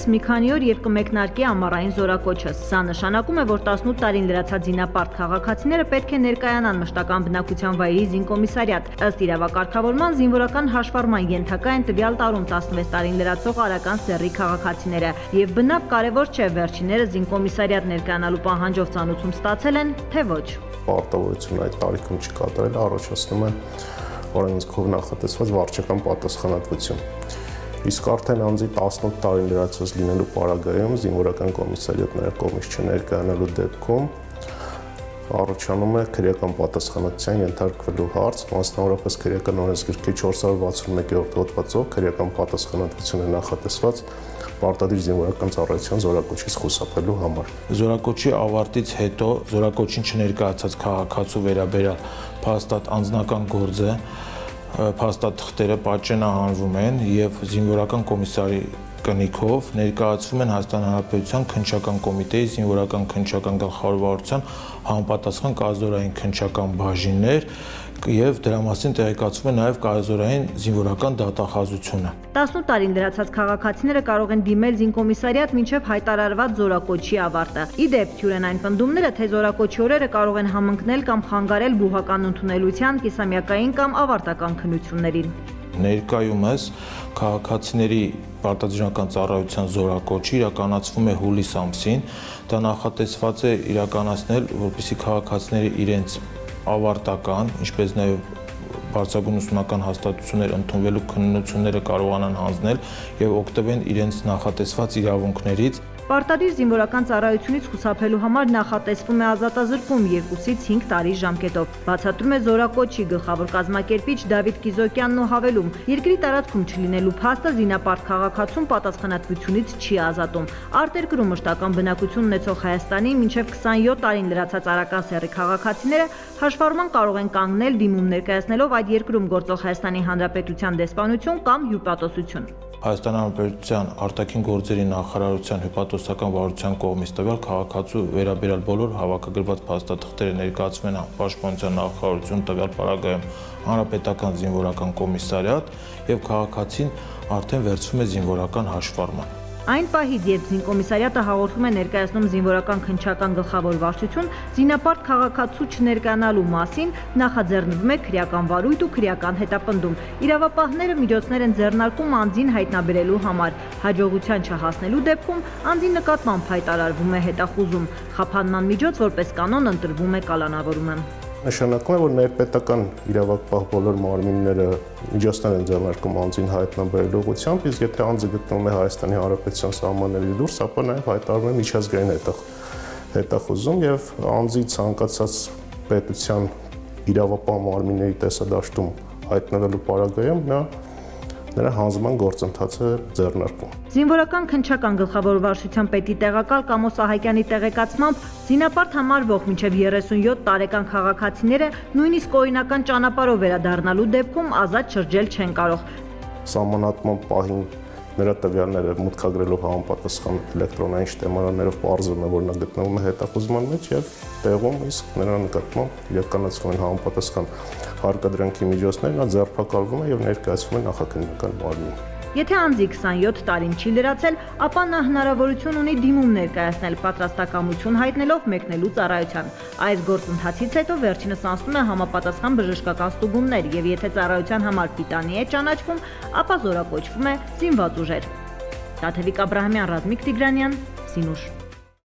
ևս մի քանի օր եւ կմեկնարկի ամառային զորակոչը։ Սա նշանակում է, որ 18 տարին լրացած զինապարտ քաղաքացիները պետք է ներկայանան մշտական բնակության վայրի զինկոմիսարիատ։ Ըստ իրավակարգավորման զինվորական հաշվառման ենթակա են տվյալ տարում 16 տարին լրացող Արական սեռի քաղաքացիները եւ բնավ կարեւոր չէ վերջինները զինկոմիսարիատ ներկայանալու պահանջով ծանոթում ստացել են, թե ոչ։ Պարտավորությունը այդ տարիքում չկատարելը առաջացնում է օրենսգով նախատեսված վարչական պատասխանատվություն։ Իսկ արդեն անձի 18 տարին լրացած լինելու պարագայում զինվորական կոմիսարիատները կողմից չներկայանալու դեպքում առաջանում է քրեական պատասխանատվության ենթարկվելու հարց, մասնավորապես քրեական օրենսգրքի 461-րդ հոդվածով քրեական պատասխանատվություն է նախատեսված պարտադիր զինվորական ծառայության զորակոչից խուսափելու համար։ Զորակոչի ավարտից հետո զորակոչին չներկայացած քաղաքացու վերաբերյալ փաստաթղթ անձնական գործը փաստաթղթերը պատճենահանվում են եւ զինվորական կոմիսարի կնիքով ներկայացվում են Հայաստան Հանրապետության քննչական կոմիտեի զինվորական քննչական գլխավոր վարչության համապատասխան կազորային քննչական բաժիններ եւ դրա մասին տեղեկացվում է նաեւ կազորային զինվորական դատախազությունը։ 18 տարին լրացած քաղաքացիները կարող են դիմել զինկոմիսարիատ մինչև հայտարարված զորակոչի ավարտը։ Ի դեպ, թյուր են այն պնդումները, թե զորակոչի օրերը կարող են համընկնել կամ խանգարել բուհական ընդունելության, կիսամյակային կամ ավարտական քննություններին։ Ներկայումս քաղաքացիների պարտադիրական ծառայության զորակոչը իրականացվում է հուլիս ամսին, դա նախատեսված է իրականացնել, որպեսզի քաղաքացիները իրենց ավարտական, ինչպես նաև բարձրագույն ուսումնական հաստատություններ ընդունվելու քննությունները կարողանան հանձնել եւ օգտվեն իրենց նախատեսված իրավունքներից։ Պարտադիր զինվորական ծառայությունից խուսափելու համար նախատեսվում է ազատազրկում 2-ից 5 տարի ժամկետով։ Բացատրում է զորակոչի գլխավոր կազմակերպիչ Դավիթ Կիզոկյանն ու հավելում. երկրի տարածքում չլինելու փաստը զինապարտ քաղաքացուն պատասխանատվությունից չի ազատում։ Արտերկրում մշտական բնակություն ունեցող Հայաստանի մինչև 27 տարին լրացած Արական սեռի քաղաքացիները հաշվառման կարող են կանգնել դիմում ներկայացնելով այդ երկրում գործող Հայաստանի Հանրապետության դեսպանություն կամ հյուպատոսություն։ Հայաստան Հանրապետության արտաքին գործերի նախարարության հյուպատոսական վարչության կողմից տվյալ քաղաքացու վերաբերյալ բոլոր հավաքագրված փաստաթղթերը ներկայացվում են Պաշտպանության նախարարություն տվյալ պարագայում հանրապետական զինվորական կոմիսարիատ եւ քաղաքացին արդեն վերցվում է զինվորական հաշվառման։ Այն պահից, երբ զինկոմիսարիատը հաղորդում է ներկայացնում զինվորական քննչական գլխավոր վարչություն, զինապարտ քաղաքացու չներկայանալու մասին նախաձեռնվում է քրեական վարույթ ու քրեական հետապնդում։ Իրավապահները միջոցներ են ձեռնարկում անձին հայտնաբերելու համար։ Հաջողության չհասնելու դեպքում անձի նկատմամբ հայտարարվում է հետախուզում։ Խափանման միջոց որպես կանոն ընտրվում է կալանավորումը։ Նշանակում է, որ ներպետական իրավապահ բոլոր մարմինները միջոցներ են ձեռնարկում անձին հայտնաբերելու ուղղությամբ, իսկ եթե անձը գտնվում է Հայաստանի Հանրապետության սահմանների դուրս, ապա նաև հայտարարվում է միջազգային հետախուզում եւ անձի ցանկացած պետության իրավապահ մարմինների տեսադաշտում հայտնվելու պարագայում նրա հանձնման գործընթացը ձեռնարկվում։ Զինվորական քննչական գլխավոր վարչության պետի տեղակալ Կամո Սահակյանի տեղեկացմամբ զինապարտ համարվող մինչև 37 տարեկան քաղաքացիները նույնիսկ օրինական ճանապարհով վերադառնալու դեպքում ազատ շրջել չեն կարող։ Սահմանատման պահին նրա տվյալները մուտքագրելով համապատասխան էլեկտրոնային շտեմարաններով պարզվում է, որ նա գտնվում է հետախուզման մեջ եւ տեղում իսկ նրա նկատմամբ իրականացվում են համապատասխան հարկադրանքի միջոցներ, նա ձերբակալվում է եւ ներկայացվում է նախաքննական մարմին։ Եթե անձի 27 տարին չի լրացել, ապա նա հնարավորություն ունի դիմում ներկայացնել պատրաստակամություն հայտնելով մեկնելու ծառայության։ Այս գործընթացից հետո վերջինս անցնում է համապատասխան բժշկական ստուգումներ եւ եթե ծառայության համար պիտանի է ճանաչվում, ապա զորակոչվում է զինված ուժեր։ Տաթևիկ Աբրահամյան, Ռազմիկ Տիգրանյան, Սինուշ։